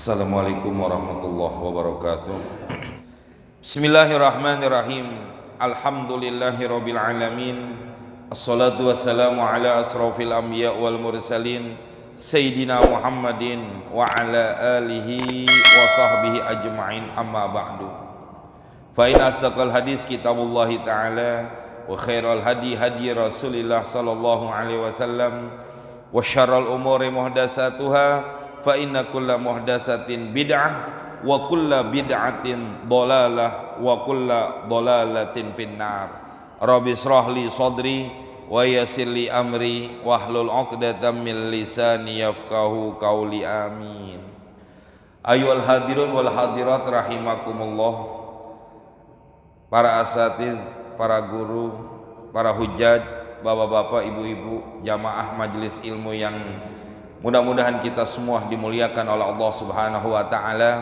Assalamualaikum warahmatullahi wabarakatuh. Bismillahirrahmanirrahim. Alhamdulillahirabbil alamin. Assalatu wassalamu ala asrofil anbiya wal mursalin Sayyidina Muhammadin wa ala alihi wa sahbihi ajma'in, amma ba'du. Fa in asdaqal hadis kitabullahi ta'ala wa khairal hadi hadi Rasulillah sallallahu alaihi wasallam wa syarral umuri muhdatsatuha fa inna kulla muhdatsatin bid'ah wa kulla bid'atin dhalalah wa kulla dhalalatin finnar. Rabbi shrah li sadri wa yassir li amri wahlul 'uqdatam min lisani yafqahu qawli. Amin. Ayyuhal hadirun wal hadirat rahimakumullah, para asatiz, para guru, para hujjaj, bapak-bapak, ibu-ibu, jamaah majelis ilmu yang mudah-mudahan kita semua dimuliakan oleh Allah Subhanahu wa taala.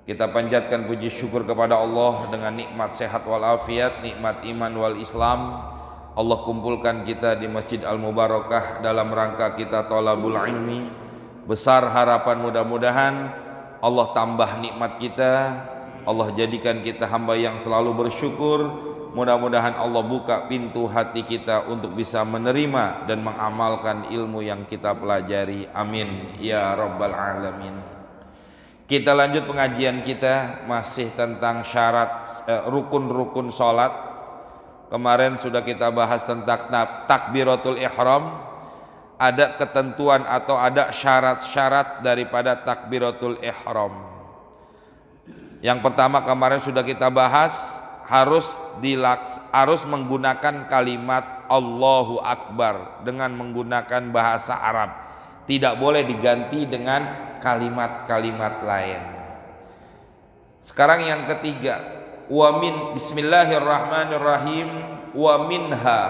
Kita panjatkan puji syukur kepada Allah dengan nikmat sehat wal afiat, nikmat iman wal Islam. Allah kumpulkan kita di Masjid Al-Mubarakah dalam rangka kita thalabul ilmi. Besar harapan mudah-mudahan Allah tambah nikmat kita, Allah jadikan kita hamba yang selalu bersyukur. Mudah-mudahan Allah buka pintu hati kita untuk bisa menerima dan mengamalkan ilmu yang kita pelajari. Amin ya rabbal alamin. Kita lanjut pengajian kita masih tentang syarat rukun-rukun sholat. Kemarin sudah kita bahas tentang takbiratul ihram. Ada ketentuan atau ada syarat-syarat daripada takbiratul ihram. Yang pertama kemarin sudah kita bahas, harus menggunakan kalimat Allahu Akbar dengan menggunakan bahasa Arab. Tidak boleh diganti dengan kalimat-kalimat lain. Sekarang yang ketiga, bismillahirrahmanirrahim, wa minha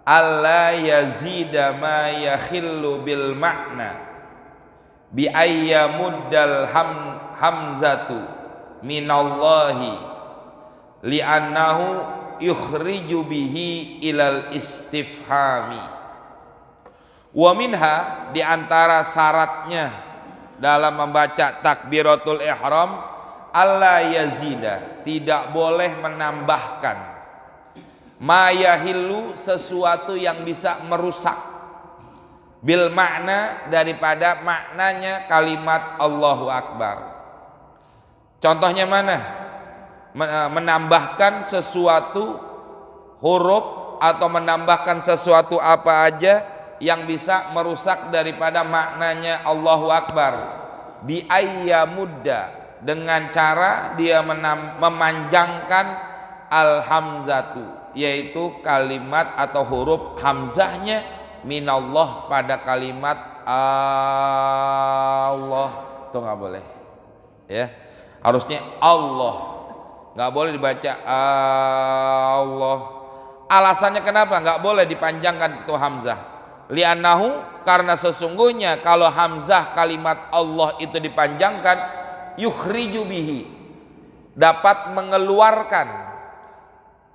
alla yazida ma yakhillu bil ma'na bi ayyamuddal hamzatu minallahi li'annahu yukhriju bihi ilal istifhami. Wa minha, di antara syaratnya dalam membaca takbiratul ihram, alla yazida, tidak boleh menambahkan, ma yahillu, sesuatu yang bisa merusak, bil makna, daripada maknanya kalimat Allahu Akbar. Contohnya mana? Menambahkan sesuatu huruf atau menambahkan sesuatu apa aja yang bisa merusak daripada maknanya Allahu Akbar. Bi ayyamudda, dengan cara dia memanjangkan al-hamzatu, yaitu kalimat atau huruf hamzahnya minallah pada kalimat Allah. Itu nggak boleh, ya, harusnya Allah. Nggak boleh dibaca Allah. Alasannya kenapa nggak boleh dipanjangkan itu hamzah? Li'annahu, karena sesungguhnya kalau hamzah kalimat Allah itu dipanjangkan, yukhriju bihi, dapat mengeluarkan,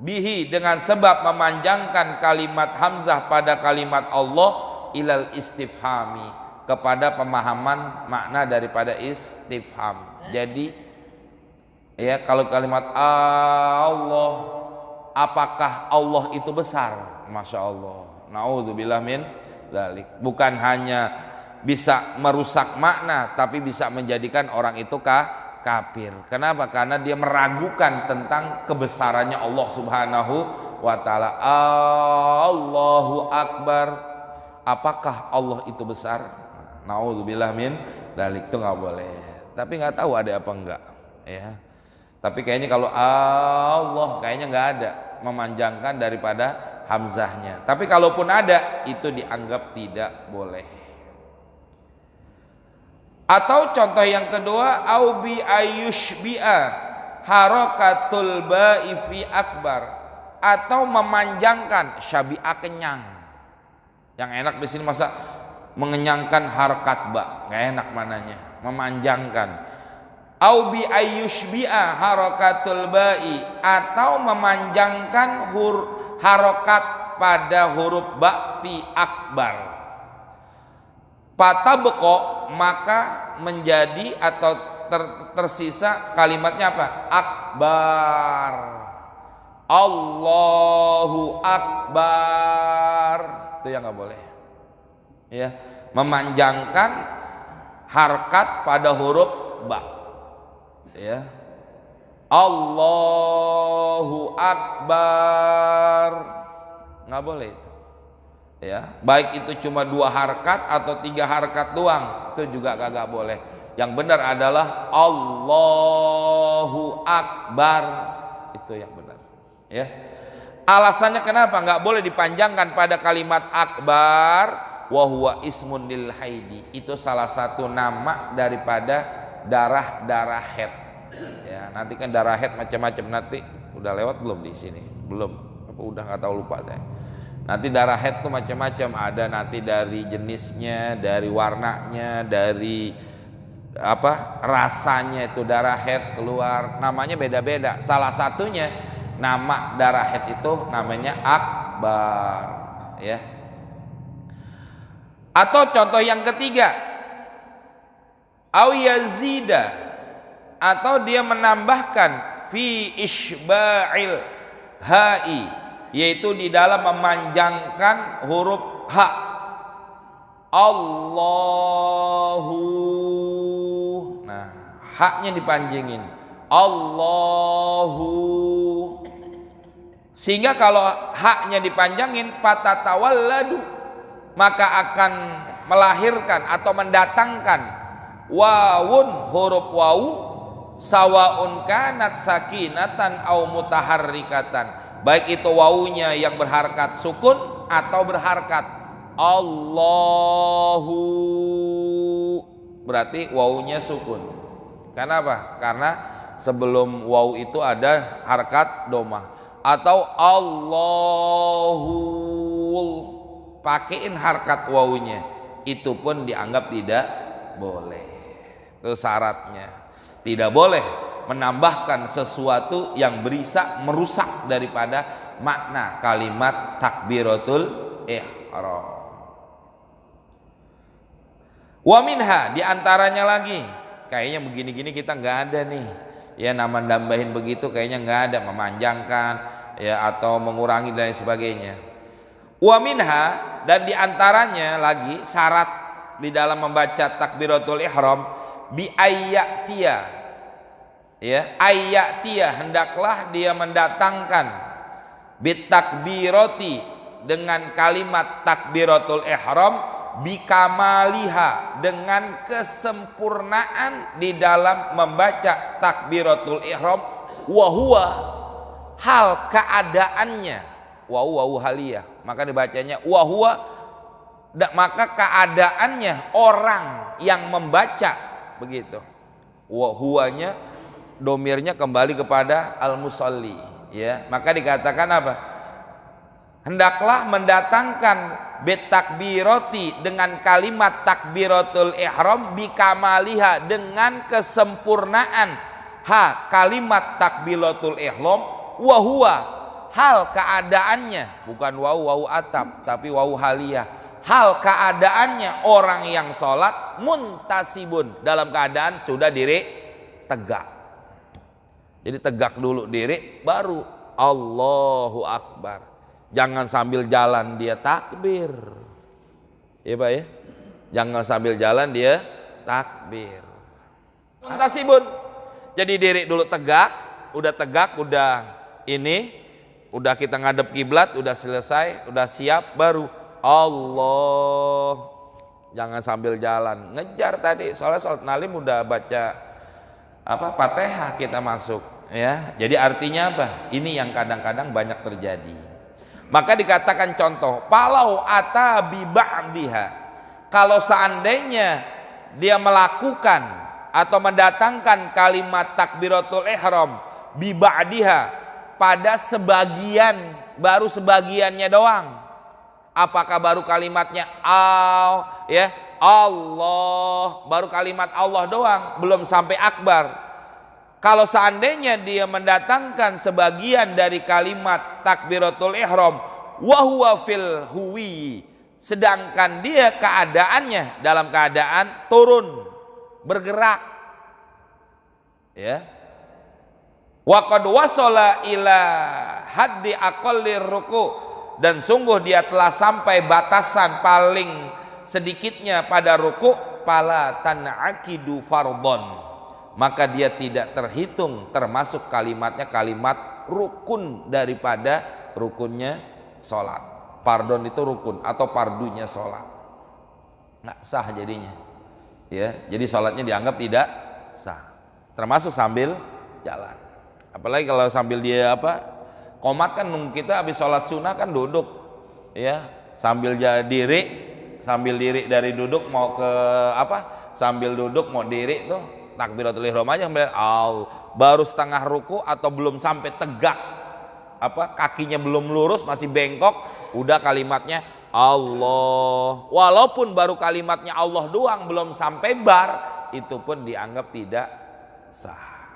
bihi, dengan sebab memanjangkan kalimat hamzah pada kalimat Allah, ilal istifhami, kepada pemahaman makna daripada istifham. Jadi ya, kalau kalimat Allah, apakah Allah itu besar? Masya Allah, naudzubillah min dzalik. Bukan hanya bisa merusak makna, tapi bisa menjadikan orang itu kafir. Kenapa? Karena dia meragukan tentang kebesarannya Allah Subhanahu wa ta'ala. Allahu Akbar, apakah Allah itu besar? Naudzubillah min dzalik. Itu nggak boleh. Tapi nggak tahu ada apa enggak, ya. Tapi kayaknya kalau Allah kayaknya nggak ada memanjangkan daripada hamzahnya. Tapi kalaupun ada, itu dianggap tidak boleh. Atau contoh yang kedua, aubi ayushbi'a harakatul ba'i fi akbar, atau memanjangkan, syabi'a kenyang. Yang enak di sini masa mengenyangkan harakat ba, nggak enak mananya, memanjangkan. Aubi ayyushbi'a harakatul ba'i, atau memanjangkan harokat pada huruf ba fi akbar. Fatabqa, maka menjadi atau tersisa kalimatnya apa? Akbar. Allahu Akbar. Itu yang nggak boleh. Ya, memanjangkan harkat pada huruf ba. Ya. Allahu Akbar. Nggak boleh itu. Ya, baik itu cuma 2 harkat atau 3 harkat doang, itu juga kagak boleh. Yang benar adalah Allahu Akbar, itu yang benar. Ya, alasannya kenapa nggak boleh dipanjangkan pada kalimat akbar? Wa huwa ismun lil haidi, itu salah satu nama daripada darah haid. Ya, nanti kan darah haid macam-macam, nanti udah lewat belum di sini? Belum, apa udah nggak tahu, lupa saya. Nanti darah haid tuh macam-macam, ada nanti dari jenisnya, dari warnanya, dari apa rasanya itu darah haid keluar, namanya beda-beda. Salah satunya nama darah haid itu namanya akbar, ya. Atau contoh yang ketiga, au yazida, atau dia menambahkan fi isba'il ha'i, yaitu di dalam memanjangkan huruf ha. Allahu, nah haknya dipanjangin, Allahu, sehingga kalau haknya dipanjangin patatawalladu, maka akan melahirkan atau mendatangkan wawun, huruf wawu, sawaun kanat sakinatan au mutaharrikatan, baik itu wawunya yang berharkat sukun atau berharkat Allahu, berarti wawunya sukun. Kenapa? Karena sebelum wawu itu ada harkat domah. Atau Allahu, pakein harkat wawunya, itu pun dianggap tidak boleh. Itu syaratnya. Tidak boleh menambahkan sesuatu yang bisa merusak daripada makna kalimat takbiratul ihram. Wa minha, diantaranya lagi, kayaknya begini-gini kita nggak ada nih, ya, nama nambahin begitu kayaknya nggak ada, memanjangkan ya atau mengurangi dan sebagainya. Wa minha, dan diantaranya lagi syarat di dalam membaca takbiratul ihram, bi ayyatia, ya, ayyatia, hendaklah dia mendatangkan bitakbiroti, dengan kalimat takbiratul ihram, bikamaliha, dengan kesempurnaan di dalam membaca takbiratul ihram, wa huwa, hal keadaannya, wawu haliyah, maka dibacanya wa huwa, maka keadaannya orang yang membaca begitu. Wa huwanya domirnya kembali kepada al-musalli, ya, maka dikatakan apa? Hendaklah mendatangkan bitakbiroti, dengan kalimat takbiratul ihram, bikamaliha, dengan kesempurnaan ha kalimat takbiratul ihram, wa huwa, hal keadaannya, bukan wawu atap tapi wawu haliyah, hal keadaannya orang yang sholat muntasibun, dalam keadaan sudah diri tegak. Jadi tegak dulu diri, baru Allahu Akbar. Jangan sambil jalan dia takbir, ya Pak ya, jangan sambil jalan dia takbir. Muntasibun, jadi diri dulu tegak, udah ini, udah kita ngadep kiblat, udah selesai, udah siap, baru Allah. Jangan sambil jalan ngejar tadi, soalnya sholat nalim udah baca apa Fatihah kita masuk, ya. Jadi artinya apa? Ini yang kadang-kadang banyak terjadi. Maka dikatakan contoh, palau ata bi ba'diha, kalau seandainya dia melakukan atau mendatangkan kalimat takbiratul ihram bi ba'diha, pada sebagian, baru sebagiannya doang. Apakah baru kalimatnya ya Allah, baru kalimat Allah doang, belum sampai akbar. Kalau seandainya dia mendatangkan sebagian dari kalimat takbiratul ihram, wa huwa fil huwi, sedangkan dia keadaannya dalam keadaan turun, bergerak, ya. Wa qad wasala ila haddi aqallir ruku, dan sungguh dia telah sampai batasan paling sedikitnya pada ruku, fala tan'aqidu fardhon, maka dia tidak terhitung termasuk kalimatnya kalimat rukun daripada rukunnya sholat. Pardon itu rukun atau pardunya sholat, nggak sah jadinya, ya. Jadi sholatnya dianggap tidak sah, termasuk sambil jalan. Apalagi kalau sambil dia qomat, kan kita habis sholat sunnah kan duduk, ya, sambil sambil diri dari duduk mau ke sambil duduk mau diri tuh takbiratul ihram aja, baru setengah ruku atau belum sampai tegak, kakinya belum lurus masih bengkok, udah kalimatnya Allah, walaupun baru kalimatnya Allah doang belum sampai bar, itu pun dianggap tidak sah,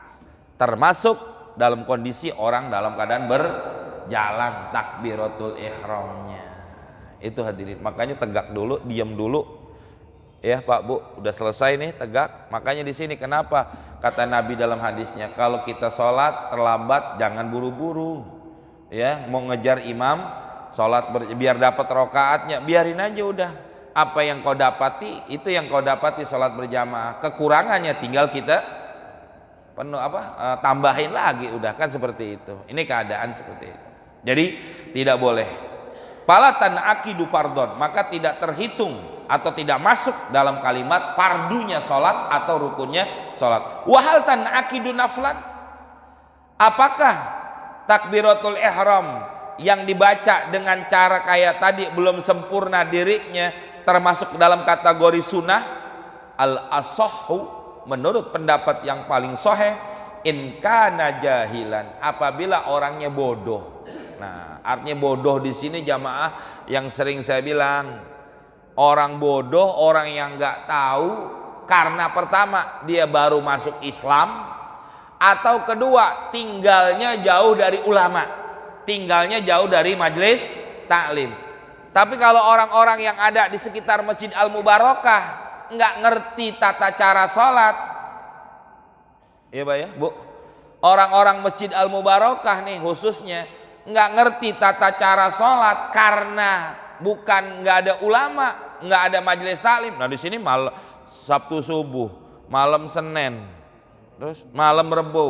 termasuk dalam kondisi orang dalam keadaan berjalan takbiratul ihramnya. Itu hadirin, makanya tegak dulu, diam dulu, ya Pak Bu, udah selesai nih tegak. Makanya di sini kenapa kata Nabi dalam hadisnya, kalau kita sholat terlambat jangan buru-buru, ya. Mau ngejar imam sholat biar dapat rokaatnya, biarin aja udah. Apa yang kau dapati itu yang kau dapati sholat berjamaah. Kekurangannya tinggal kita tambahin lagi, udah, kan seperti itu. Ini keadaan seperti itu. Jadi tidak boleh. Palatan akidu pardon, maka tidak terhitung atau tidak masuk dalam kalimat pardunya sholat atau rukunnya sholat. Wahal tan akidu naflan, apakah takbiratul ihram yang dibaca dengan cara kayak tadi belum sempurna dirinya termasuk dalam kategori sunnah? Al asahhu, menurut pendapat yang paling sahih, in kana jahilan, apabila orangnya bodoh. Nah, artinya bodoh di sini jamaah yang sering saya bilang, orang bodoh orang yang nggak tahu karena pertama dia baru masuk Islam, atau kedua tinggalnya jauh dari ulama, tinggalnya jauh dari majelis taklim. Tapi kalau orang-orang yang ada di sekitar Masjid Al-Mubarakah nggak ngerti tata cara sholat, ya Pak ya Bu, orang-orang Masjid Al-Mubarakah nih khususnya nggak ngerti tata cara sholat karena bukan nggak ada ulama, nggak ada majelis taklim. Nah di sini Sabtu subuh, malam Senin, terus malam Rebo,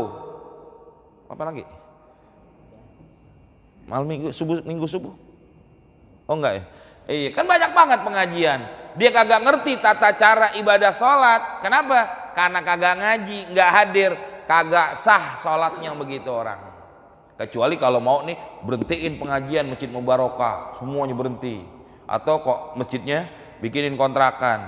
apa lagi? Malam Minggu subuh. Oh enggak ya? Iya, kan banyak banget pengajian. Dia kagak ngerti tata cara ibadah sholat. Kenapa? Karena kagak ngaji, nggak hadir, kagak sah sholatnya begitu orang. Kecuali kalau mau nih berhentiin pengajian Masjid Mubarakah, semuanya berhenti. Atau kok masjidnya bikinin kontrakan.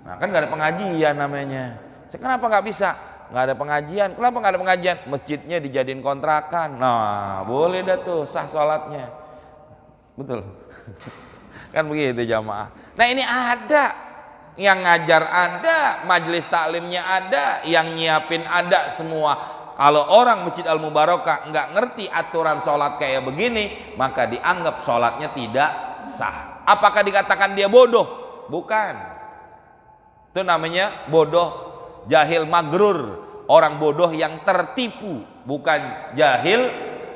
Nah kan nggak ada pengajian namanya. Kenapa nggak bisa? Nggak ada pengajian. Kenapa nggak ada pengajian? Masjidnya dijadiin kontrakan. Nah boleh dah tuh sah sholatnya. Betul. Kan begitu jamaah. Nah ini ada yang ngajar, ada majelis taklimnya, ada yang nyiapin, ada semua. Kalau orang Masjid Al-Mubarakah nggak ngerti aturan sholat kayak begini, maka dianggap sholatnya tidak sah. Apakah dikatakan dia bodoh? Bukan. Itu namanya bodoh, jahil magrur, orang bodoh yang tertipu, bukan jahil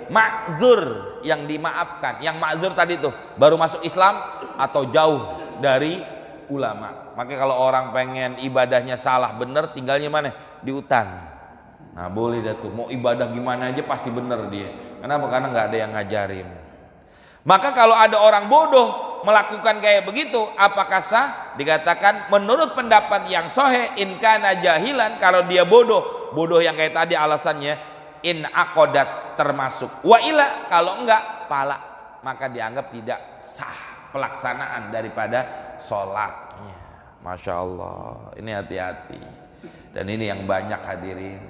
ma'dzur yang dimaafkan. Yang ma'dzur tadi tuh baru masuk Islam atau jauh dari ulama. Makanya kalau orang pengen ibadahnya salah bener, tinggalnya mana? Di hutan. Nah boleh dah tuh, mau ibadah gimana aja pasti bener dia. Kenapa? Karena nggak ada yang ngajarin. Maka kalau ada orang bodoh melakukan kayak begitu, apakah sah? Dikatakan menurut pendapat yang sahih, in kana jahilan, kalau dia bodoh yang kayak tadi alasannya, in aqodat termasuk. Wa ila, kalau enggak pala, maka dianggap tidak sah pelaksanaan daripada sholatnya. Masya Allah, ini hati-hati. Dan ini yang banyak hadirin,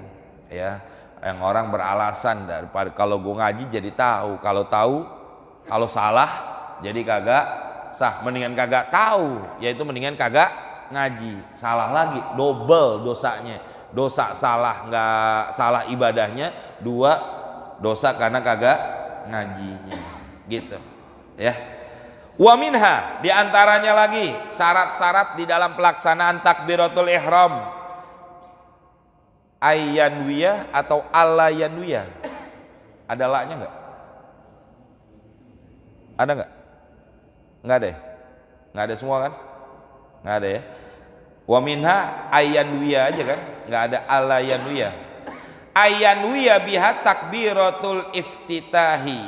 ya, yang orang beralasan daripada kalau gue ngaji jadi tahu, kalau salah jadi kagak sah. Mendingan kagak tahu, yaitu mendingan kagak ngaji. Salah lagi, double dosanya. Dosa salah, nggak salah ibadahnya, dua dosa karena kagak ngajinya, gitu ya. Wa minha, diantaranya lagi syarat-syarat di dalam pelaksanaan takbiratul ihram, ayyanwiyah atau alayanwiyah. Ada laknya nggak? Ada nggak? Nggak ada ya? Nggak ada semua kan? Nggak ada ya? Wa minha ayyanwiyah aja kan? Nggak ada alayanwiyah. Ayyanwiyah biha takbiratul iftitahi,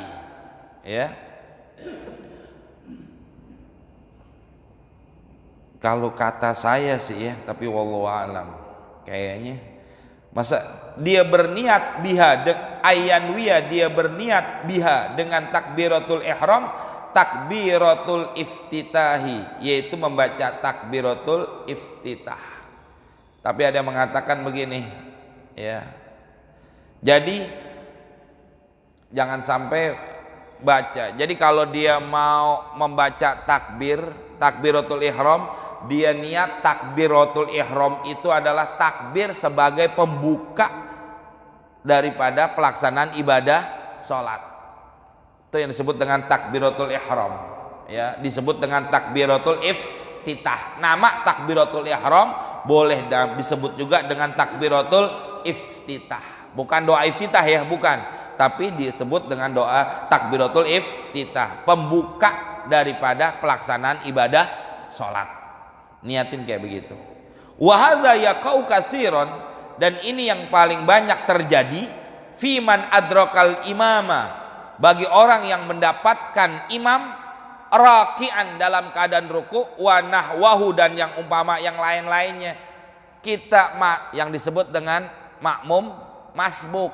ya. Kalau kata saya sih ya, tapi wallahu alam, kayaknya masa dia berniat biha ayyanwiyah, dia berniat biha dengan takbiratul ihram, takbiratul iftitahi, yaitu membaca takbiratul iftitah. Tapi ada yang mengatakan begini, ya. Jadi jangan sampai baca. Jadi kalau dia mau membaca takbiratul ihram, dia niat takbiratul ihram itu adalah takbir sebagai pembuka daripada pelaksanaan ibadah sholat. Itu yang disebut dengan takbiratul ihram, ya, disebut dengan takbiratul iftitah. Nama takbiratul ihram boleh disebut juga dengan takbiratul iftitah. Bukan doa iftitah ya, bukan, tapi disebut dengan doa takbiratul iftitah, pembuka daripada pelaksanaan ibadah sholat. Niatin kayak begitu. Wa hadza yaqau katsiran, dan ini yang paling banyak terjadi fiman adrakal imama, bagi orang yang mendapatkan imam raki'an dalam keadaan ruku, wa nahwahu, dan yang umpama yang lain-lainnya. Kita yang disebut dengan makmum masbuk.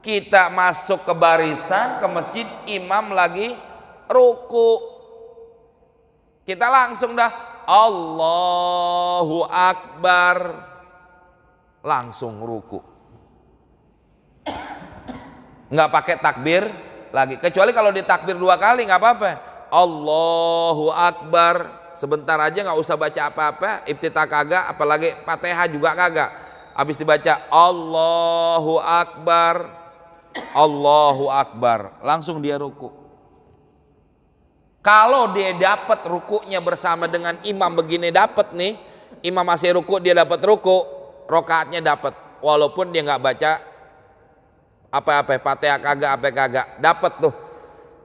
Kita masuk ke barisan ke masjid, imam lagi ruku, kita langsung dah Allahu Akbar, langsung ruku, nggak pakai takbir lagi, kecuali kalau ditakbir 2 kali nggak apa-apa. Allahu Akbar, sebentar aja, nggak usah baca apa-apa, iftitah kagak, apalagi Fatihah juga kagak. Habis dibaca Allahu Akbar, Allahu Akbar, langsung dia ruku. Kalau dia dapat rukunya bersama dengan imam begini, dapat nih, imam masih ruku, dia dapat ruku, rokaatnya dapat, walaupun dia nggak baca apa-apa, Fatihah kagak, apa kagak, dapat tuh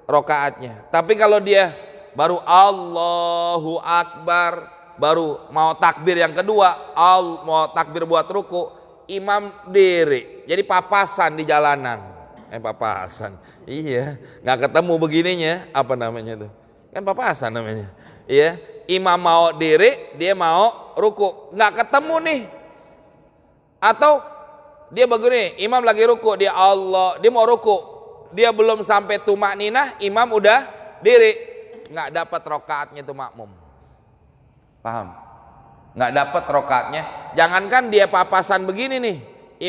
rokaatnya. Tapi kalau dia baru Allahu Akbar, baru mau takbir yang kedua, mau takbir buat ruku, imam diri, jadi papasan di jalanan, papasan, iya, nggak ketemu begininya, apa namanya tuh? Kan papasan namanya, iya. Imam mau diri, dia mau ruku, nggak ketemu nih. Atau dia begini, imam lagi ruku, dia mau ruku, dia belum sampai tumakninah, imam udah diri, nggak dapat rokaatnya tuh makmum. Paham? Nggak dapat rokaatnya. Jangankan dia papasan begini nih,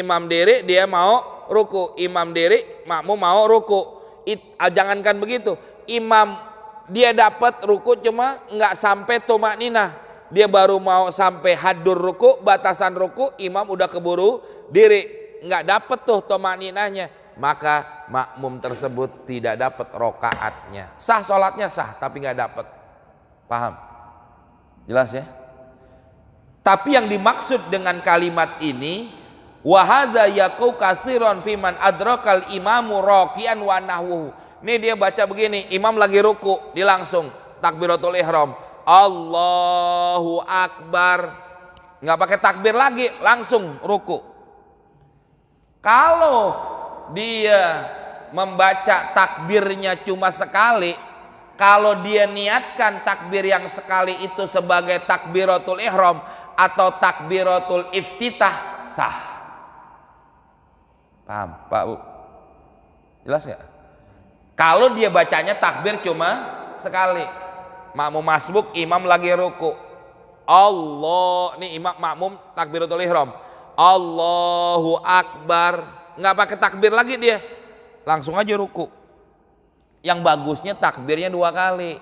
imam diri, dia mau ruku, imam diri, makmum mau ruku. Jangankan begitu, imam dia dapat ruku cuma nggak sampai tumakninah, dia baru mau sampai hadur ruku, batasan ruku, imam udah keburu diri, nggak dapat tuh tumakninahnya, maka makmum tersebut tidak dapat rokaatnya. Sah sholatnya sah, tapi nggak dapat. Paham? Jelas ya? Tapi yang dimaksud dengan kalimat ini, wa hadza yaqau katsiran fiman adrakal imamu raqian wa nahwuhu. Ini dia baca begini, imam lagi ruku, dia langsung takbiratul ihram, Allahu Akbar, nggak pakai takbir lagi, langsung ruku. Kalau dia membaca takbirnya cuma sekali, kalau dia niatkan takbir yang sekali itu sebagai takbiratul ihram atau takbiratul iftitah, sah. Paham Pak Bu? Jelas nggak? Kalau dia bacanya takbir cuma sekali, makmum masbuk, imam lagi ruku, nih imam makmum takbiratul ihram, Allahu Akbar, nggak pakai takbir lagi, dia langsung aja ruku. Yang bagusnya takbirnya 2 kali,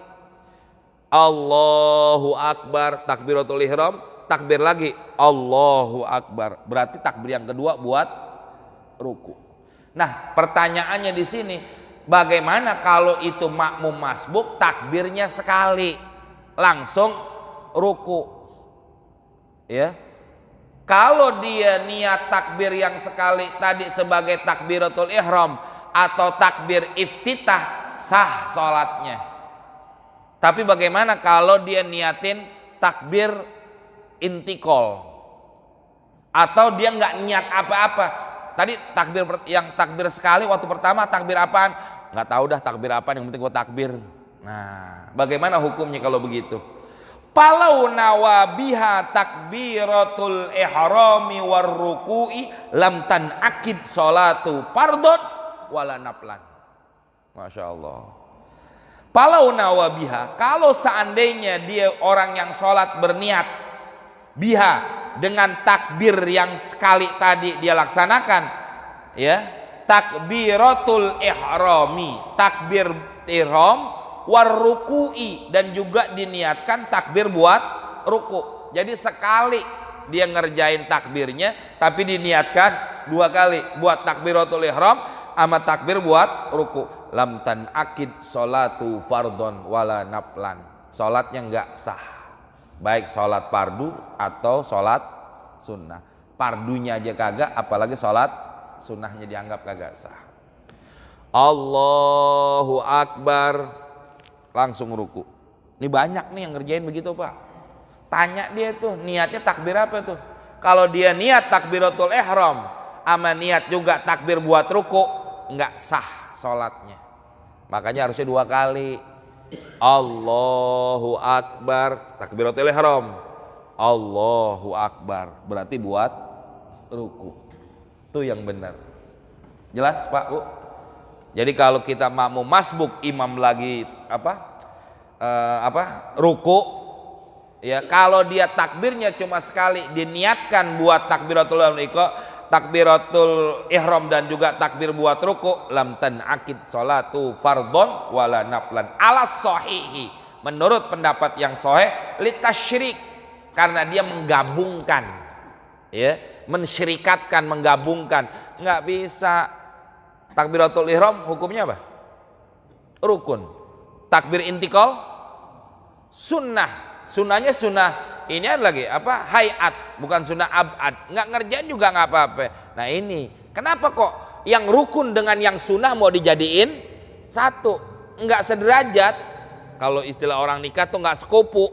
Allahu Akbar, takbiratul ihram, takbir lagi, Allahu Akbar, berarti takbir yang kedua buat ruku. Nah, pertanyaannya di sini, Bagaimana kalau itu makmum masbuk takbirnya sekali langsung ruku? Ya. Kalau dia niat takbir yang sekali tadi sebagai takbiratul ihram atau takbir iftitah, sah sholatnya. Tapi bagaimana kalau dia niatin takbir intikal atau dia nggak niat apa-apa? Tadi takbir sekali waktu pertama takbir apaan? Nggak tahu dah takbir apaan, yang penting gua takbir. Nah, bagaimana hukumnya kalau begitu? Palau nawabiha takbiratul ihrami war ruku'i lam tanakid sholatu fardhon wala naflan. Masya Allah. Palau nawabiha, kalau seandainya dia orang yang sholat berniat biha dengan takbir yang sekali tadi dia laksanakan, ya, takbiratul ihrami, takbir ihram, warruku'i, dan juga diniatkan takbir buat ruku. Jadi sekali dia ngerjain takbirnya tapi diniatkan dua kali buat takbiratul ihram sama takbir buat ruku. Lam tanakid sholatu fardhon wala naflan. Sholatnya enggak sah, baik sholat fardu atau sholat sunnah. Fardunya aja kagak, apalagi sholat sunnahnya dianggap kagak sah. Allahu Akbar, langsung ruku. Ini banyak nih yang ngerjain begitu Pak. Tanya dia tuh niatnya takbir apa tuh. Kalau dia niat takbiratul ihram sama niat juga takbir buat ruku, nggak sah sholatnya. Makanya harusnya dua kali. Allahu Akbar, takbiratul ihram. Allahu Akbar, berarti buat ruku. Itu yang benar. Jelas Pak Bu? Jadi kalau kita makmum masbuk, imam lagi ruku, ya, kalau dia takbirnya cuma sekali diniatkan buat takbiratul ihram dan juga takbir buat ruku, lam tanakid sholatu fardhon wala naflan alas sahihi, menurut pendapat yang sahih, litasyrik, karena dia menggabungkan, ya, mensyirikatkan, menggabungkan. Nggak bisa. Takbiratul ihram hukumnya apa? Rukun. Takbir intikal sunnah. Sunnahnya sunnah ini ada lagi apa? Hayat, bukan sunnah abad. Nggak ngerjain juga nggak apa-apa. Nah ini kenapa kok yang rukun dengan yang sunnah mau dijadiin satu? Nggak sederajat. Kalau istilah orang nikah tuh nggak sekupu,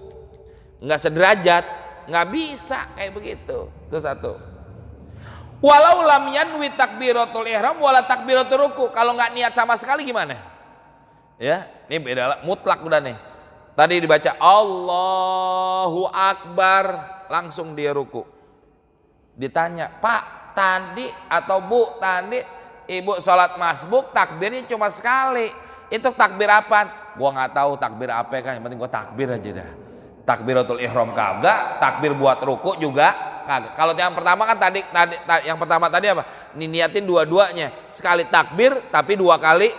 nggak sederajat, nggak bisa kayak begitu. Itu satu. Walau lam yanwi takbiratul ihram wala takbiratul ruku, kalau nggak niat sama sekali gimana? Ya, ini beda mutlak udah nih. Tadi dibaca Allahu Akbar, langsung dia ruku. Ditanya, Pak tadi atau Bu tadi ibu sholat masbuk takbirnya cuma sekali, itu takbir apa? Gua nggak tahu takbir apa kan, yang penting gua takbir aja dah. Takbiratul ihram kagak, takbir buat ruku juga kagak. Kalau yang pertama kan yang pertama tadi apa? Niatin dua-duanya, sekali takbir tapi dua kali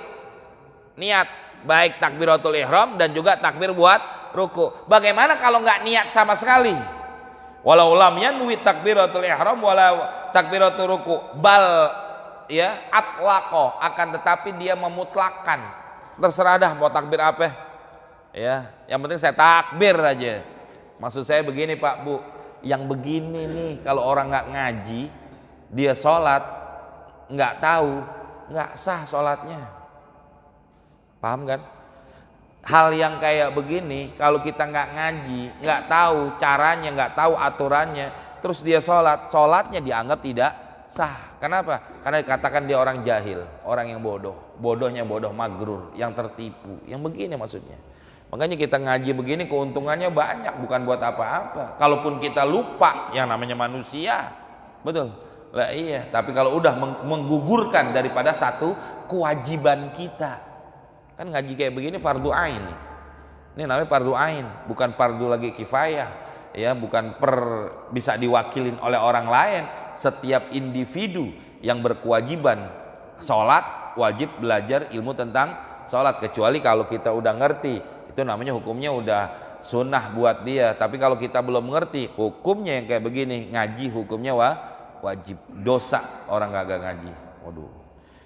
niat, baik takbiratul ihram dan juga takbir buat ruku. Bagaimana kalau nggak niat sama sekali? Walau lam yanwi takbiratul ihram walau takbiratul ruku, bal ya atlaqo, akan tetapi dia memutlakkan, terserah dah mau takbir apa. Ya, yang penting saya takbir aja. Maksud saya begini Pak Bu, yang begini nih kalau orang nggak ngaji, dia sholat nggak tahu, nggak sah sholatnya. Paham kan? Hal yang kayak begini kalau kita nggak ngaji, nggak tahu caranya, nggak tahu aturannya, terus dia sholatnya dianggap tidak sah. Kenapa? Karena dikatakan dia orang jahil, orang yang bodoh, bodohnya bodoh magrur, yang tertipu, yang begini maksudnya. Makanya kita ngaji begini keuntungannya banyak, bukan buat apa-apa. Kalaupun kita lupa, yang namanya manusia, betul lah, iya. Tapi kalau udah menggugurkan daripada satu kewajiban kita, kan ngaji kayak begini fardu ain. Ini namanya fardu ain, bukan fardu lagi kifayah, ya, bukan bisa diwakilin oleh orang lain. Setiap individu yang berkewajiban sholat wajib belajar ilmu tentang sholat, kecuali kalau kita udah ngerti. Itu namanya hukumnya udah sunnah buat dia. Tapi kalau kita belum mengerti hukumnya yang kayak begini, ngaji hukumnya wajib. Dosa orang kagak ngaji. Waduh.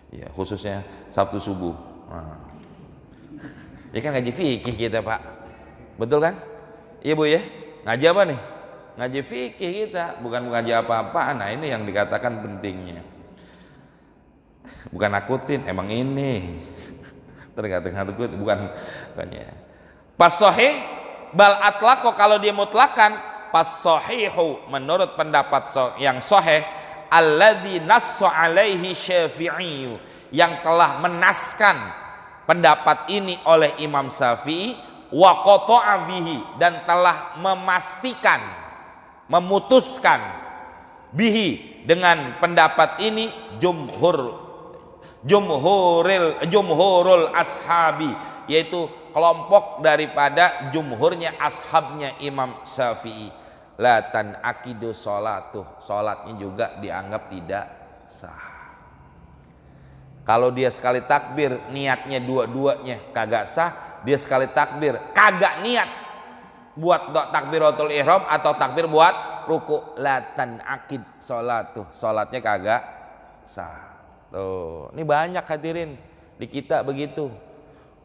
Ya, khususnya Sabtu subuh. Nah. Ya kan ngaji fikih kita Pak, betul kan? Iya Bu ya, ngaji apa nih? Ngaji fikih kita, bukan ngaji apa-apa. Nah ini yang dikatakan pentingnya. Bukan nakutin, emang ini. Tergantung bukan bukannya. Pas sahih bal atlaqo, kalau dia mutlakan, pas sahihu menurut pendapat yang sahih, alladzi nassa alaihi Syafi'i, yang telah menaskan pendapat ini oleh Imam Syafi'i, wa qata'a bihi, dan telah memastikan, memutuskan bihi, dengan pendapat ini jumhurul ashabi, yaitu kelompok daripada jumhurnya ashabnya Imam Syafi'i. La tan akidu sholatuh, sholatnya juga dianggap tidak sah. Kalau dia sekali takbir niatnya dua-duanya kagak sah, dia sekali takbir kagak niat buat takbiratul ihram atau takbir buat ruku, la tan akid sholatuh, sholatnya kagak sah. Tuh, ini banyak hadirin di kita begitu.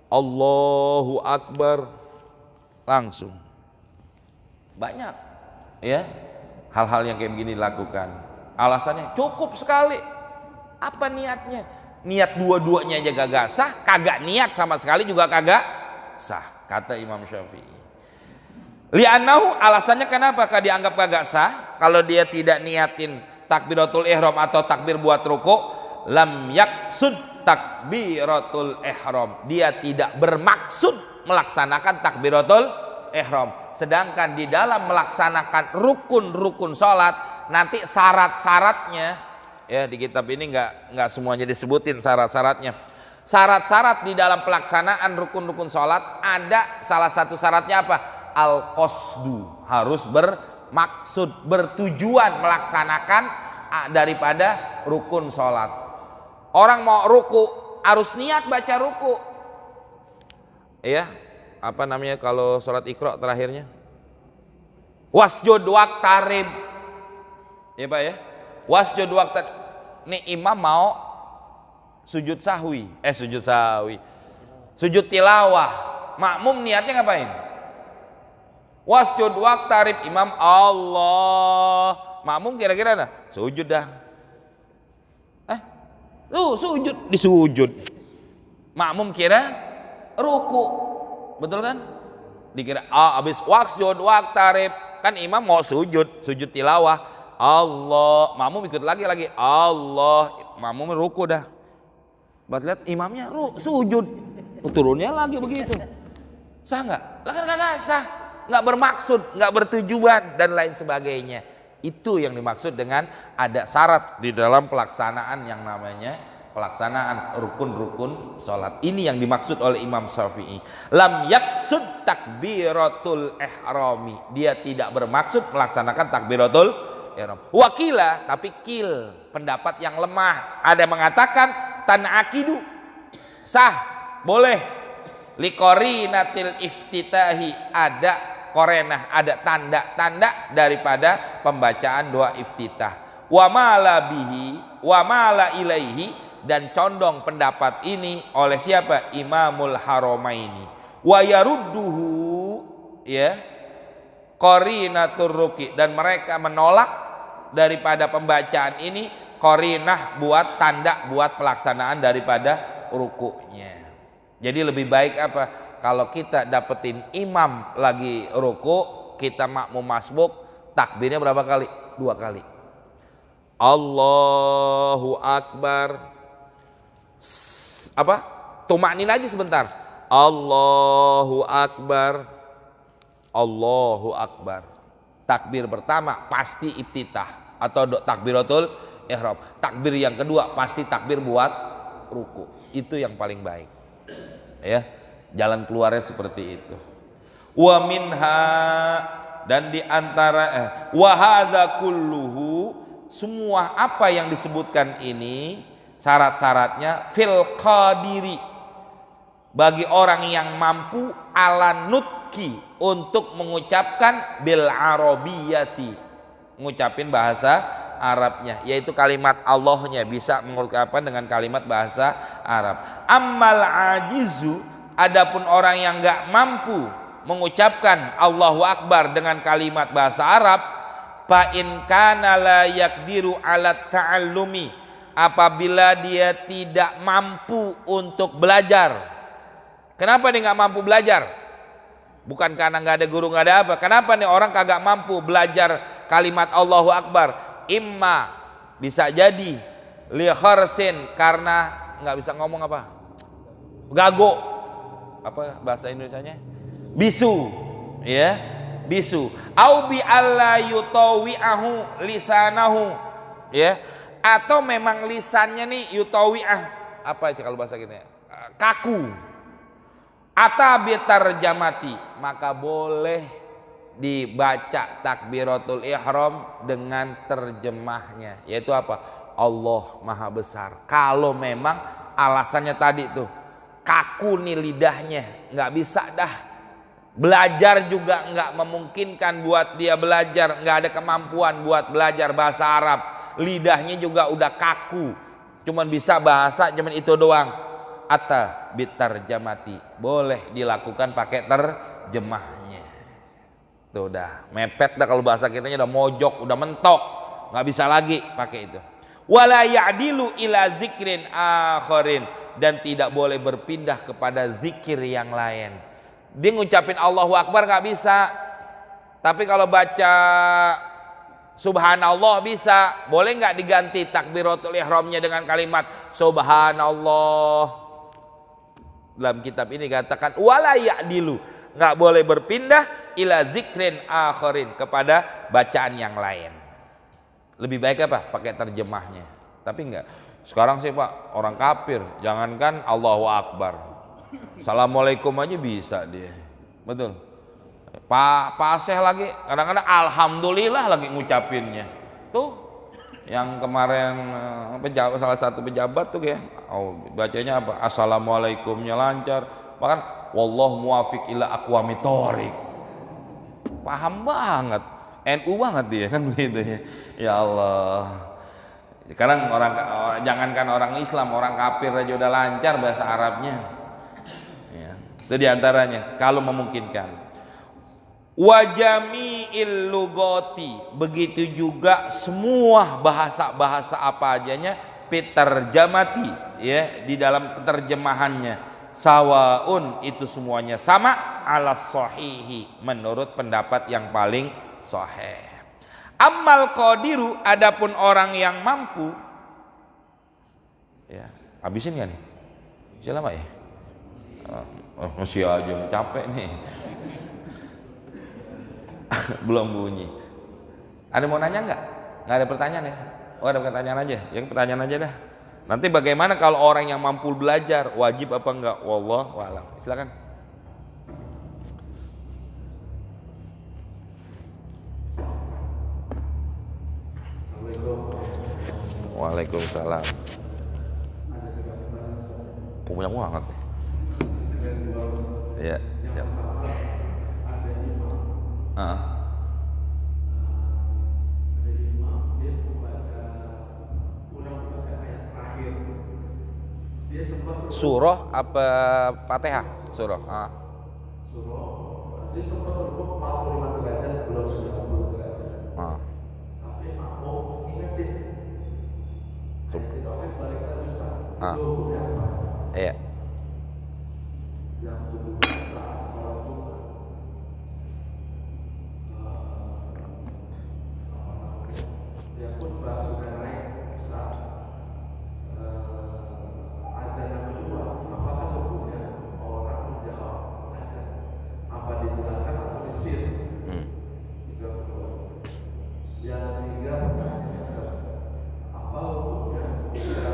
Allahu Akbar langsung. Banyak ya hal-hal yang kayak begini dilakukan. Alasannya cukup sekali. Apa niatnya? Niat dua-duanya aja kagak sah, kagak niat sama sekali juga kagak sah, kata Imam Syafi'i. Li'annahu, alasannya kenapa dianggap kagak sah? Kalau dia tidak niatin takbiratul ihram atau takbir buat ruku, lam yaksud takbiratul ihram, dia tidak bermaksud melaksanakan takbiratul ihram. Sedangkan di dalam melaksanakan rukun-rukun sholat, nanti syarat-syaratnya ya, di kitab ini nggak semuanya disebutin syarat-syaratnya. Syarat-syarat di dalam pelaksanaan rukun-rukun sholat, ada salah satu syaratnya apa? Al-qasdu, harus bermaksud, bertujuan melaksanakan daripada rukun sholat. Orang mau ruku harus niat baca ruku. Ya, apa namanya kalau sholat Iqra terakhirnya? Wasjud waqtarib. Ya Pak ya. Wasjud waqtarib. Nih imam mau sujud sahwi, sujud tilawah. Makmum niatnya ngapain? Wasjud waqtarib, imam Allah. Makmum kira-kira nah, sujud dah. Sujud, disujud. Makmum kira ruku. Betul kan? Dikira habis wasjud waqtarib, kan imam mau sujud tilawah. Allah, makmum ikut lagi Allah, makmum ruku dah. Lihat imamnya sujud, turunnya lagi begitu. Sah nggak? Lah kan nggak sah, nggak bermaksud, nggak bertujuan dan lain sebagainya. Itu yang dimaksud dengan ada syarat di dalam pelaksanaan yang namanya pelaksanaan rukun-rukun sholat. Ini yang dimaksud oleh Imam Syafi'i. Lam yaksud takbiratul ihrami, dia tidak bermaksud melaksanakan takbiratul ihram. Wakila, tapi kil, pendapat yang lemah. Ada yang mengatakan tanakidu, sah, boleh. Liqorinatil iftitahi, ada korenah, ada tanda-tanda daripada pembacaan doa iftitah. Wa mala bihi, wa mala ilaihi, dan condong pendapat ini oleh siapa? Imamul Haramaini. Wa yarudduhu, ya, qorinatur ruki, dan mereka menolak daripada pembacaan ini qorinah buat tanda buat pelaksanaan daripada rukunya. Jadi lebih baik apa? Kalau kita dapetin imam lagi ruku, kita makmum masbuk, takbirnya berapa kali? 2 kali. Allahu Akbar. Tumaknin aja sebentar. Allahu Akbar. Allahu Akbar. Takbir pertama pasti iftitah atau takbiratul ihram. Takbir yang kedua pasti takbir buat ruku. Itu yang paling baik. Ya, jalan keluarnya seperti itu. Wa minha, dan di antara wa hadza kulluhu, semua apa yang disebutkan ini syarat-syaratnya fil qadiri, bagi orang yang mampu ala nutki, untuk mengucapkan bil arabiyati, ngucapin bahasa Arabnya, yaitu kalimat Allahnya, bisa mengungkapkan dengan kalimat bahasa Arab. Ammal ajizu, adapun orang yang enggak mampu mengucapkan Allahu Akbar dengan kalimat bahasa Arab, fa in kana la yaqdiru ala ta'allumi, apabila dia tidak mampu untuk belajar. Kenapa dia nggak mampu belajar? Bukan karena nggak ada guru, nggak ada apa. Kenapa nih orang kagak mampu belajar kalimat Allahu Akbar? Imma, bisa jadi li kharsin, karena nggak bisa ngomong apa? Gago. Apa bahasa Indonesianya? Bisu, ya, bisu. Au bi alla yutawi'ahu lisanahu, ya. Atau memang lisannya nih yutawi'ah, apa itu kalau bahasa kita? Kaku. Atabitar jamati, maka boleh dibaca takbiratul ihram dengan terjemahnya, yaitu apa? Allah Maha Besar. Kalau memang alasannya tadi tuh kaku nih lidahnya, nggak bisa dah belajar, juga nggak memungkinkan buat dia belajar, nggak ada kemampuan buat belajar bahasa Arab, lidahnya juga udah kaku, cuman bisa bahasa cuman itu doang. Ata bitar jamati, boleh dilakukan pakai terjemahnya. Tuh udah mepet dah, kalau bahasa kitanya udah mojok, udah mentok, nggak bisa lagi pakai itu. Wala ya'dilu ila zikrin akharin, dan tidak boleh berpindah kepada zikir yang lain. Dia ngucapin Allahu Akbar nggak bisa, tapi kalau baca Subhanallah bisa. Boleh nggak diganti takbiratul ihramnya dengan kalimat Subhanallah? Dalam kitab ini katakan wala ya'dilu, nggak boleh berpindah ila zikrin akharin, kepada bacaan yang lain. Lebih baik apa? Pakai terjemahnya. Tapi enggak. Sekarang sih Pak, orang kafir, jangankan Allahu Akbar, Assalamualaikum aja bisa dia. Betul. Pak Aseh lagi kadang-kadang Alhamdulillah lagi ngucapinnya. Tuh yang kemarin pejabat, salah satu pejabat tuh ya, bacanya apa? Assalamualaikumnya lancar, bahkan wallahu muwafiq ila aqwamit thoriq. Paham banget, NU banget dia kan begitu ya. Ya Allah. Sekarang jangankan orang Islam, orang kafir aja udah lancar bahasa Arabnya. Ya, itu diantaranya kalau memungkinkan. Wajami'il lugoti, begitu juga semua bahasa-bahasa apa adanya, pitarjamati, ya, di dalam terjemahannya, sawaun, itu semuanya sama, ala sahihi, menurut pendapat yang paling sahih. Ammal qadiru, adapun orang yang mampu, ya, habisin gak nih? Masih lama ya? Masih aja, capek nih. Belum bunyi. Ada mau nanya nggak? Nggak ada pertanyaan ya? Oh, ada pertanyaan aja. Ya pertanyaan aja dah. Nanti bagaimana kalau orang yang mampu belajar, wajib apa enggak? Wallahu a'lam. Silakan. Waalaikumsalam. Punya banget. Iya. Siap. Surah apa Fatihah? Surah. Surah. Dia sempat berhubung 45 derajat belum 90 derajat. Tapi makmum ingetin. Kita akan balik lagi Ustaz. Itu hukumnya apa? Iya. Yang duduk saat sholat Jumat. Dia pun sudah naik Ustaz. Azan yang kedua, apakah hukumnya orang menjawab azan? Apa dijelaskan atau disir? Yang kedua. Yang ketiga, Ustaz, apa hukumnya jika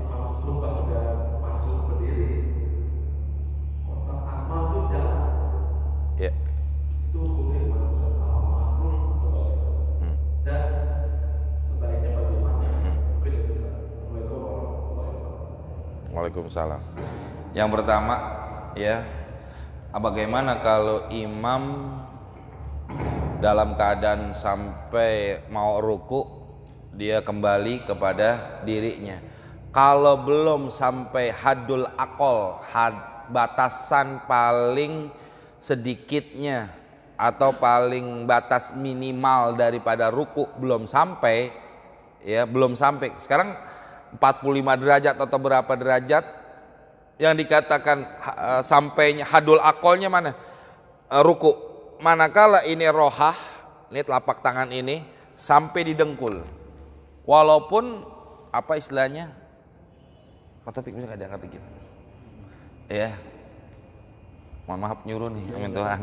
imam khutbah sudah masuk berdiri, kotak amal itu jalan? Ya. Itu hukumnya gimana Ustaz? Makruh atau bagaimana? Dan sebaiknya bagaimana? Mungkin itu Ustaz. Assalamualaikum warahmatullahi wabarakatuh. Waalaikumsalam. Yang pertama, ya, bagaimana kalau imam dalam keadaan sampai mau ruku dia kembali kepada dirinya. Kalau belum sampai hadul aqol, batasan paling sedikitnya atau paling batas minimal daripada ruku belum sampai, ya belum sampai. Sekarang 45 derajat atau berapa derajat yang dikatakan sampainya hadul aqolnya mana? Ruku. Manakala ini rohah, ini telapak tangan ini sampai di dengkul. Walaupun apa istilahnya? Pak Topik bisa nggak diangkat dikit? Ya, mohon maaf nyuruh nih, amin Tuhan.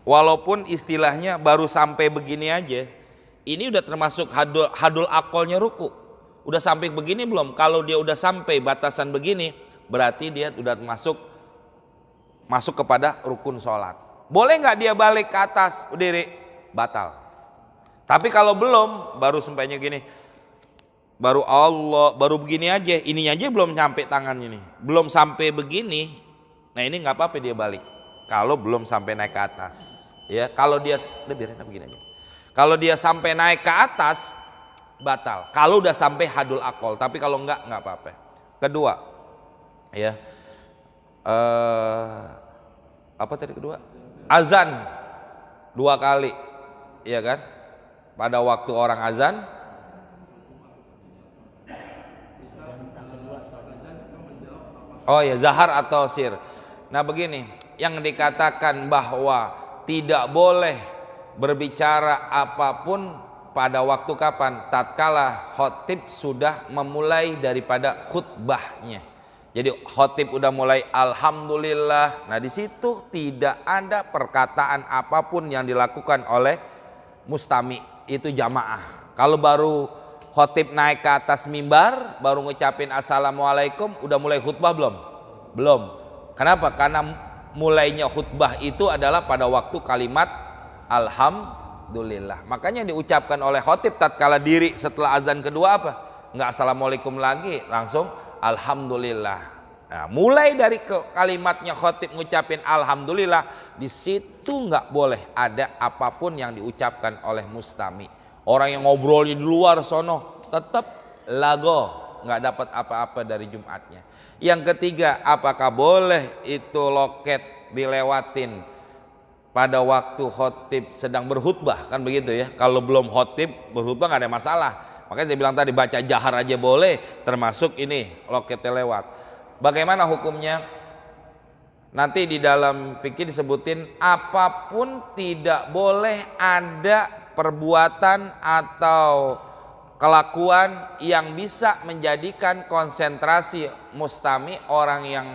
Walaupun istilahnya baru sampai begini aja, ini udah termasuk hadul aqolnya ruku. Udah sampai begini belum? Kalau dia udah sampai batasan begini, berarti dia udah masuk kepada rukun sholat. Boleh nggak dia balik ke atas berdiri? Batal. Tapi kalau belum, baru sampainya gini. Baru begini aja, ininya aja belum sampai tangannya nih, belum sampai begini, nah ini nggak apa-apa dia balik. Kalau belum sampai naik ke atas, ya kalau dia udah biarin begini aja. Kalau dia sampai naik ke atas batal. Kalau udah sampai hadul aqol, tapi kalau nggak apa-apa. Kedua, ya apa tadi kedua? Azan 2 kali, ya kan? Pada waktu orang azan. Oh ya, zahar atau sir. Nah begini, yang dikatakan bahwa tidak boleh berbicara apapun pada waktu kapan? Tatkala khotib sudah memulai daripada khutbahnya. Jadi khotib udah mulai alhamdulillah. Nah di situ tidak ada perkataan apapun yang dilakukan oleh mustami, itu jamaah. Kalau baru khotib naik ke atas mimbar, baru ngucapin assalamualaikum, udah mulai khutbah belum? Belum. Kenapa? Karena mulainya khutbah itu adalah pada waktu kalimat alhamdulillah. Makanya diucapkan oleh khotib tatkala diri setelah azan kedua apa? Nggak assalamualaikum lagi, langsung alhamdulillah. Nah, mulai dari kalimatnya khotib ngucapin alhamdulillah, di situ nggak boleh ada apapun yang diucapkan oleh mustami. Orang yang ngobrol di luar sono tetap lago, nggak dapat apa-apa dari Jumatnya. Yang ketiga, apakah boleh itu loket dilewatin pada waktu khotib sedang berkhutbah? Kan begitu ya. Kalau belum khotib berkhutbah nggak ada masalah. Makanya saya bilang tadi baca jahar aja boleh, termasuk ini loketnya lewat. Bagaimana hukumnya? Nanti di dalam fikih disebutin apapun tidak boleh ada perbuatan atau kelakuan yang bisa menjadikan konsentrasi mustami, orang yang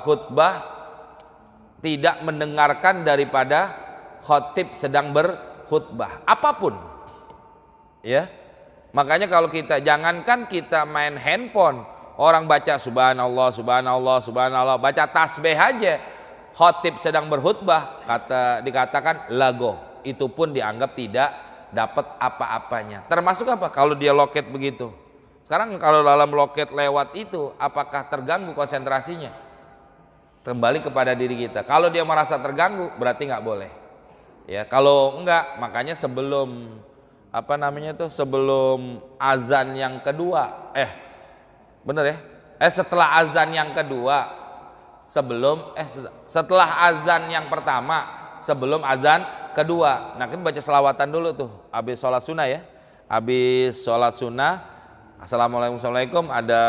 khutbah tidak mendengarkan daripada khotib sedang berkhutbah apapun, ya. Makanya kalau kita, jangankan kita main handphone, orang baca subhanallah subhanallah subhanallah, baca tasbih aja, khotib sedang berkhutbah dikatakan lago, itu pun dianggap tidak dapat apa-apanya. Termasuk apa? Kalau dia loket begitu. Sekarang kalau dalam loket lewat itu, apakah terganggu konsentrasinya? Kembali kepada diri kita. Kalau dia merasa terganggu, berarti nggak boleh. Ya, kalau enggak, makanya sebelum sebelum azan yang kedua, bener ya? Setelah azan yang kedua, setelah azan yang pertama, sebelum azan kedua, nah kan baca selawatan dulu tuh, habis sholat sunnah ya, habis sholat sunnah, assalamualaikum, ada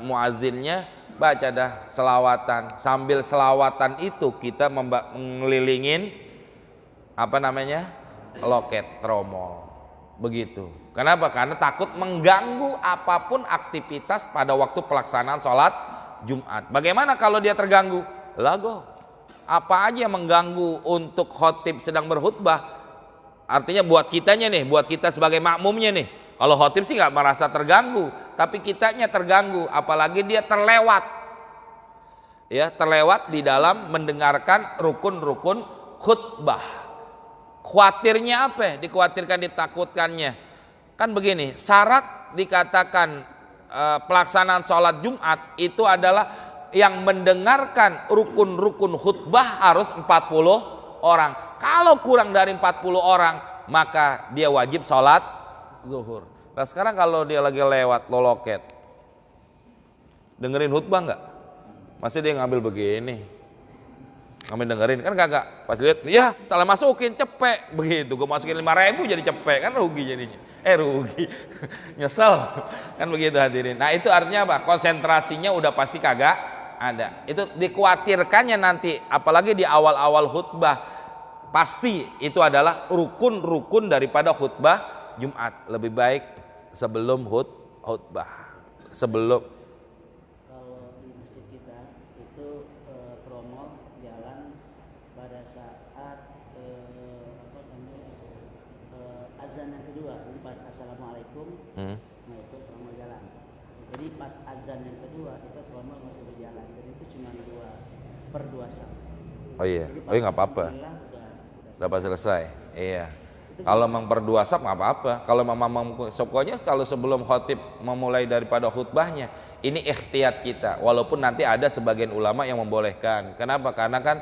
muazzinnya, baca dah selawatan. Sambil selawatan itu kita mengelilingin loket tromol, begitu. Kenapa? Karena takut mengganggu apapun aktivitas pada waktu pelaksanaan sholat Jumat. Bagaimana kalau dia terganggu? Lago. Apa aja yang mengganggu untuk khotib sedang berkhutbah, artinya buat kitanya nih, buat kita sebagai makmumnya nih. Kalau khotib sih nggak merasa terganggu, tapi kitanya terganggu, apalagi dia terlewat, ya terlewat di dalam mendengarkan rukun-rukun khutbah. Khawatirnya apa? Dikhawatirkan, ditakutkannya. Kan begini, syarat dikatakan pelaksanaan sholat Jumat itu adalah yang mendengarkan rukun-rukun khutbah harus 40 orang. Kalau kurang dari 40 orang, maka dia wajib sholat zuhur. Nah sekarang kalau dia lagi lewat loloket, dengerin khutbah nggak? Masih dia ngambil begini, ngambil dengerin kan kagak. Pas lihat, ya salah masukin, cepek begitu. Gue masukin 5.000 jadi cepek, kan rugi jadinya. Rugi, nyesel kan begitu hadirin. Nah itu artinya apa? Konsentrasinya udah pasti kagak ada. Itu dikhawatirkannya nanti, apalagi di awal-awal khutbah, pasti itu adalah rukun-rukun daripada khutbah Jumat. Lebih baik sebelum khutbah, sebelum. Kalau di masjid kita itu promo jalan pada saat azan yang kedua. Jadi pas assalamualaikum, nah itu promo jalan. Jadi pas azan yang kedua itu promo masih berjalan. Jadi itu cuma 2/2 saf. Oh iya, nggak apa-apa. Dapat selesai. Iya. Kalau memang berdua saf nggak apa-apa. Kalau memang pokoknya kalau sebelum khotib memulai daripada khutbahnya, ini ikhtiyat kita. Walaupun nanti ada sebagian ulama yang membolehkan. Kenapa? Karena kan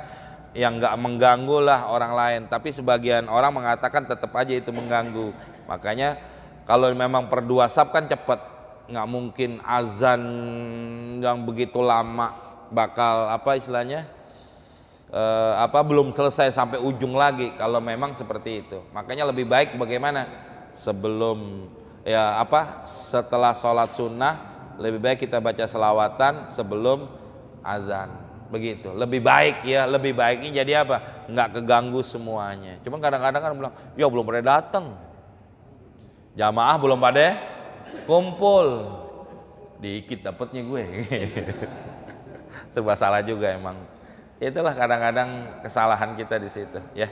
yang nggak mengganggu lah orang lain. Tapi sebagian orang mengatakan tetap aja itu mengganggu. Makanya kalau memang berdua saf kan cepat. Nggak mungkin azan yang begitu lama bakal apa istilahnya? Belum selesai sampai ujung lagi kalau memang seperti itu. Makanya lebih baik bagaimana sebelum setelah sholat sunnah lebih baik kita baca selawatan sebelum azan, begitu lebih baik ya. Lebih baiknya jadi apa? Nggak keganggu semuanya. Cuma kadang-kadang kan bilang ya belum pada datang, jamaah belum pada kumpul, dikit dapetnya gue. Serba salah juga emang. Itulah kadang-kadang kesalahan kita di situ ya.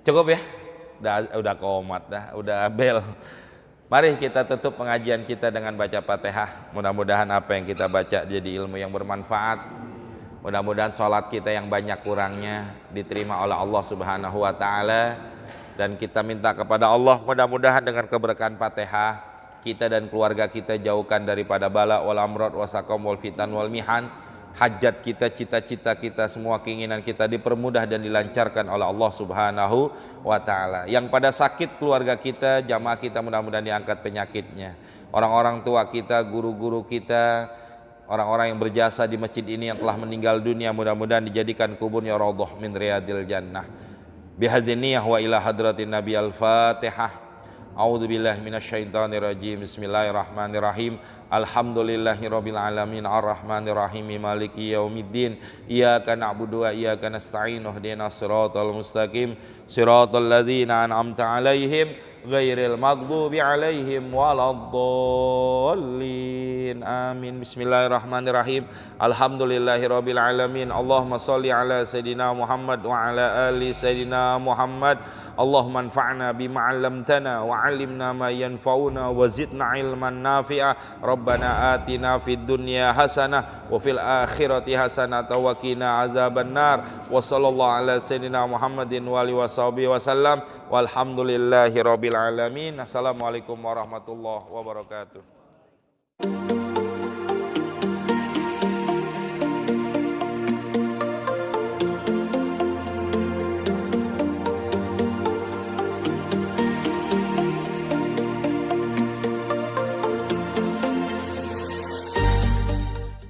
Cukup ya, udah komat dah, udah bel. Mari kita tutup pengajian kita dengan baca Fatihah. Mudah-mudahan apa yang kita baca jadi ilmu yang bermanfaat. Mudah-mudahan sholat kita yang banyak kurangnya diterima oleh Allah Subhanahu wa taala, dan kita minta kepada Allah mudah-mudahan dengan keberkahan Fatihah kita dan keluarga kita jauhkan daripada bala wal amrad wasaqam wal fitan wal mihan. Hajat kita, cita-cita kita, semua keinginan kita dipermudah dan dilancarkan oleh Allah Subhanahu wa taala. Yang pada sakit keluarga kita, jamaah kita mudah-mudahan diangkat penyakitnya. Orang-orang tua kita, guru-guru kita, orang-orang yang berjasa di masjid ini yang telah meninggal dunia, mudah-mudahan dijadikan kuburnya raudhah min riyadil jannah. Bihadziniyah wa ila hadratin Nabi al-Fatihah. A'udzu billahi minasyaitonir rajim. Bismillahirrahmanirrahim. Alhamdulillahirabbil alamin arrahmanir rahim maliki yaumiddin. Iyyaka na'budu wa iyyaka nasta'in. Ihdinas siratal mustaqim. Siratal ladzina an'amta 'alaihim ghairil maghdubi 'alaihim waladdallin. Amin. Bismillahirrahmanirrahim. Alhamdulillahirabbil alamin. Allahumma shalli ala sayidina Muhammad wa ala ali sayidina Muhammad. Allahumma anfa'na bima 'allamtana wa 'allimna ma yanfa'una wa zidna ilman nafi'a. Rabbana atina fid dunya hasanah wa fil akhirati hasanah wa qina azabannar. Wa sallallahu ala sayidina Muhammadin wa alihi washabihi wasallam. Walhamdulillahi rabbil alamin. Assalamualaikum warahmatullahi wabarakatuh.